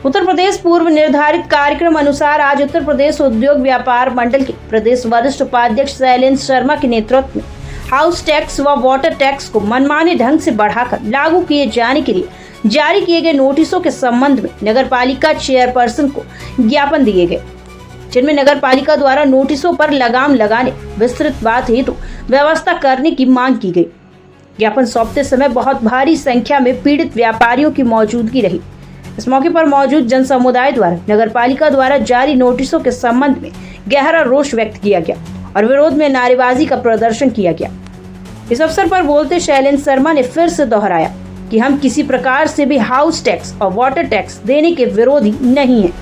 उत्तर प्रदेश पूर्व निर्धारित कार्यक्रम अनुसार आज उत्तर प्रदेश उद्योग व्यापार मंडल के प्रदेश वरिष्ठ उपाध्यक्ष शैलेंद्र शर्मा के नेतृत्व में हाउस टैक्स व वाटर टैक्स को मनमाने ढंग से बढ़ाकर लागू किए जाने के लिए जारी किए गए नोटिसों के संबंध में नगर पालिका चेयरपर्सन को ज्ञापन दिए गए, जिनमें नगर पालिका द्वारा नोटिसों पर लगाम लगाने विस्तृत बात हेतु व्यवस्था करने की मांग की गई। ज्ञापन सौंपते समय बहुत भारी संख्या में पीड़ित व्यापारियों की मौजूदगी रही। इस मौके पर मौजूद जन समुदाय द्वारा नगर पालिका द्वारा जारी नोटिसों के संबंध में गहरा रोष व्यक्त किया गया और विरोध में नारेबाजी का प्रदर्शन किया गया। इस अवसर पर बोलते शैलेंद्र शर्मा ने फिर से दोहराया कि हम किसी प्रकार से भी हाउस टैक्स और वाटर टैक्स देने के विरोधी नहीं हैं।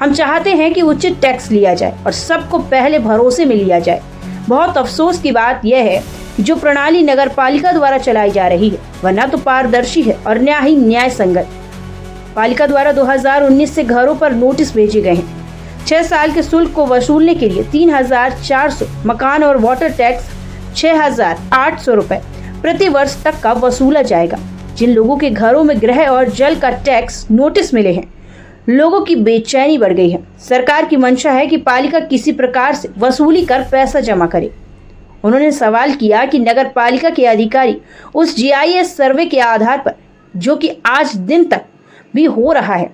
हम चाहते हैं कि उचित टैक्स लिया जाए और सबको पहले भरोसे में लिया जाए। बहुत अफसोस की बात यह है कि जो प्रणाली नगर पालिका द्वारा चलाई जा रही है वह न तो पारदर्शी है और न ही न्याय संगत। पालिका द्वारा 2019 से घरों पर नोटिस भेजे गए हैं। 6 साल के शुल्क को वसूलने के लिए 3,400, मकान और वाटर टैक्स 6,800 रुपए प्रति वर्ष तक का वसूला जाएगा। जिन लोगों के घरों में गृह और जल का टैक्स नोटिस मिले हैं, लोगों की बेचैनी बढ़ गई है। सरकार की मंशा है कि पालिका किसी प्रकार से वसूली कर पैसा जमा करे। उन्होंने सवाल किया कि नगर पालिका के अधिकारी उस GIS सर्वे के आधार पर, जो कि आज दिन तक भी हो रहा है,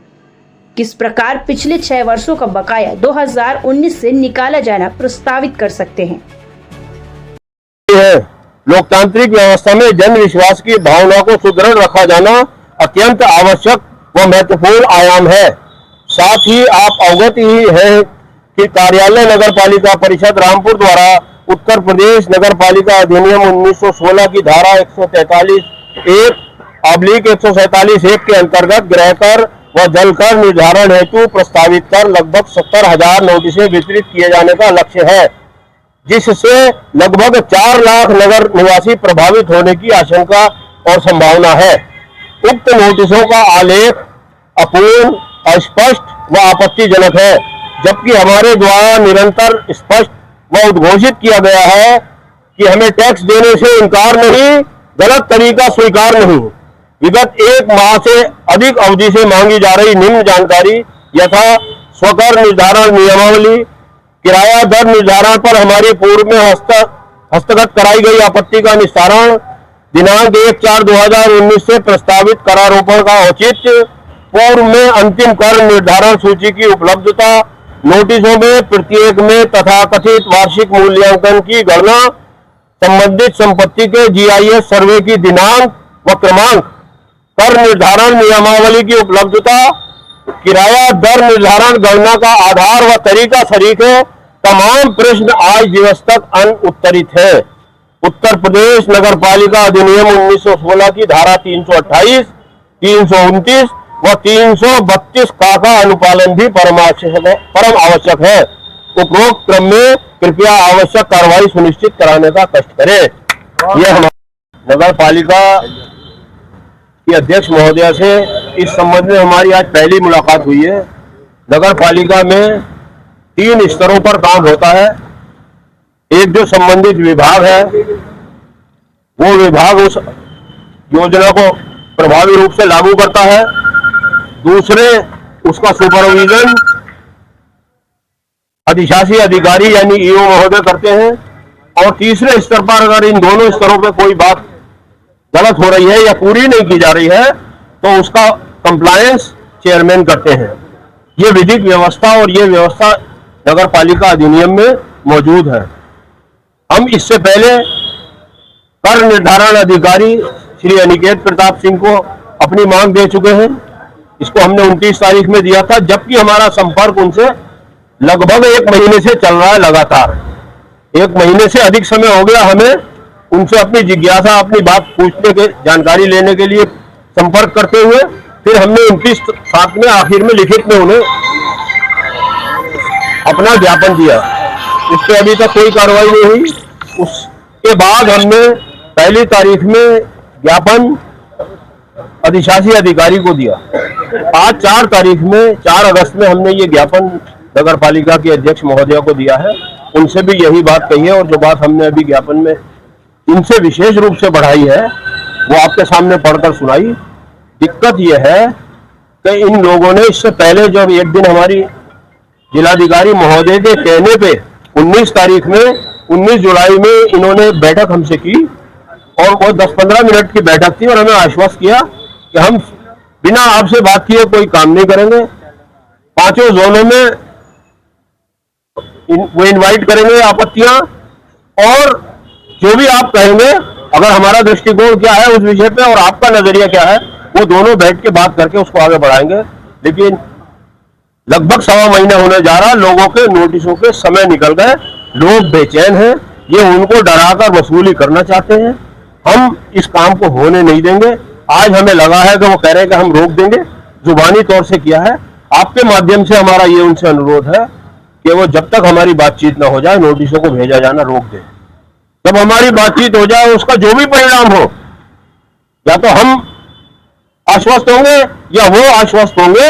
किस प्रकार पिछले 6 वर्षों का बकाया 2019 से निकाला जाना प्रस्तावित कर सकते हैं। लोकतांत्रिक व्यवस्था में जन विश्वास की भावना को सुदृढ़ रखा जाना अत्यंत आवश्यक व महत्वपूर्ण आयाम है। साथ ही आप अवगत ही हैं कि कार्यालय नगर पालिका परिषद रामपुर द्वारा उत्तर प्रदेश नगर पालिका अधिनियम 1916 की धारा 147(1) के अंतर्गत गृह कर व जल कर निर्धारण हेतु प्रस्तावित कर लगभग 70,000 नोटिसें वितरित किए जाने का लक्ष्य है, जिससे लगभग 4 लाख नगर निवासी प्रभावित होने की आशंका और संभावना है। उक्त नोटिसों का आलेख अपूर्ण, अस्पष्ट व आपत्तिजनक है, जबकि हमारे द्वारा निरंतर स्पष्ट व उद्घोषित किया गया है कि हमें टैक्स देने से इनकार नहीं, गलत तरीका स्वीकार नहीं। विगत 1 माह से अधिक अवधि से मांगी जा रही निम्न जानकारी यथा स्वकर निर्धारण नियमावली, किराया दर निर्धारण पर हमारे पूर्व में हस्तगत कराई गई आपत्ति का निस्तारण, दिनांक 1/4/2019 से प्रस्तावित करारोपण का औचित्य, पूर्व में अंतिम कर निर्धारण सूची की उपलब्धता, नोटिसों में प्रत्येक में तथाकथित वार्षिक मूल्यांकन की गणना, संबंधित संपत्ति के GIS सर्वे की दिनांक व क्रमांक, कर निर्धारण नियमावली की उपलब्धता, किराया दर निर्धारण गणना का आधार व तरीका सरीख है। तमाम प्रश्न आज दिवस तक अनुत्तरित है। उत्तर प्रदेश नगर पालिका अधिनियम 1916 की धारा 328, 329 व 332 का अनुपालन भी परम आवश्यक है। उपरोक्त क्रम में कृपया आवश्यक कार्रवाई सुनिश्चित कराने का कष्ट करें। यह हमारे नगर पालिका की अध्यक्ष महोदया से इस संबंध में हमारी आज पहली मुलाकात हुई है। नगर पालिका में 3 स्तरों पर काम होता है। एक जो संबंधित विभाग है, वो विभाग उस योजना को प्रभावी रूप से लागू करता है। दूसरे, उसका सुपरविजन अधिशासी अधिकारी यानी EO महोदय करते हैं। और तीसरे स्तर पर अगर इन दोनों स्तरों पर कोई बात गलत हो रही है या पूरी नहीं की जा रही है तो उसका कंप्लायंस चेयरमैन करते हैं। ये विधिक व्यवस्था और ये व्यवस्था नगर पालिका अधिनियम में मौजूद है। हम इससे पहले कर निर्धारण अधिकारी श्री अनिकेत प्रताप सिंह को अपनी मांग दे चुके हैं। इसको हमने 29 तारीख में दिया था, जबकि हमारा संपर्क उनसे लगभग 1 महीने से चल रहा है। लगातार 1 महीने से अधिक समय हो गया हमें उनसे अपनी जिज्ञासा, अपनी बात पूछने के, जानकारी लेने के लिए संपर्क करते हुए फिर हमने 29/7 में आखिर में लिखित में उन्हें अपना ज्ञापन दिया। इस पर अभी तक कोई कार्रवाई नहीं हुई। उसके बाद हमने 1 तारीख में ज्ञापन अधिशासी अधिकारी को दिया। आज 4 तारीख में 4 अगस्त में हमने ये ज्ञापन नगर पालिका के अध्यक्ष महोदया को दिया है। उनसे भी यही बात कही है और जो बात हमने अभी ज्ञापन में इनसे विशेष रूप से बढ़ाई है वो आपके सामने पढ़कर सुनाई। दिक्कत यह है कि इन लोगों ने इससे पहले जब एक दिन हमारी जिलाधिकारी महोदय के कहने पे 19 तारीख में 19 जुलाई में इन्होंने बैठक हमसे की और वो 10-15 मिनट की बैठक थी और हमें आश्वस्त किया कि हम बिना आपसे बात किए कोई काम नहीं करेंगे। 5 जोनों में वो इनवाइट करेंगे आपत्तियां और जो भी आप कहेंगे, अगर हमारा दृष्टिकोण क्या है उस विषय पे और आपका नजरिया क्या है, वो दोनों बैठ के बात करके उसको आगे बढ़ाएंगे। लेकिन लगभग 1.25 महीना होने जा रहा, लोगों के नोटिसों के समय निकल गए, लोग बेचैन हैं, ये उनको डराकर वसूली करना चाहते हैं। हम इस काम को होने नहीं देंगे। आज हमें लगा है कि वो कह रहे हैं कि हम रोक देंगे, जुबानी तौर से किया है। आपके माध्यम से हमारा ये उनसे अनुरोध है कि वो जब तक हमारी बातचीत ना हो जाए नोटिसों को भेजा जाना रोक दें। जब हमारी बातचीत हो जाए उसका जो भी परिणाम हो, या तो हम आश्वस्त होंगे या वो आश्वस्त होंगे,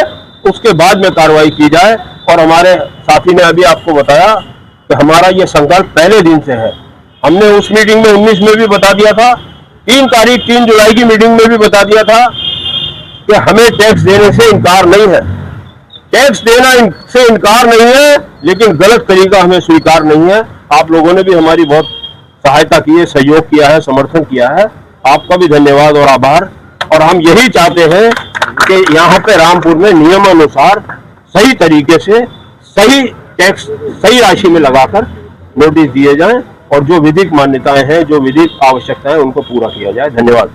उसके बाद में कार्रवाई की जाए। और हमारे साथी ने अभी आपको बताया कि हमारा ये संकल्प पहले दिन से है। हमने उस मीटिंग में 19 में भी बता दिया था, 3 जुलाई की मीटिंग में भी बता दिया था कि हमें टैक्स देने से इनकार नहीं है। टैक्स देना से इनकार नहीं है, लेकिन गलत तरीका हमें स्वीकार नहीं है। आप लोगों ने भी हमारी बहुत सहायता की है, सहयोग किया है, समर्थन किया है। आपका भी धन्यवाद और आभार। और हम यही चाहते हैं कि यहाँ पे रामपुर में नियमानुसार सही तरीके से सही टैक्स सही राशि में लगाकर नोटिस दिए जाएं और जो विधिक मान्यताएं हैं, जो विधिक आवश्यकताएं, उनको पूरा किया जाए। धन्यवाद।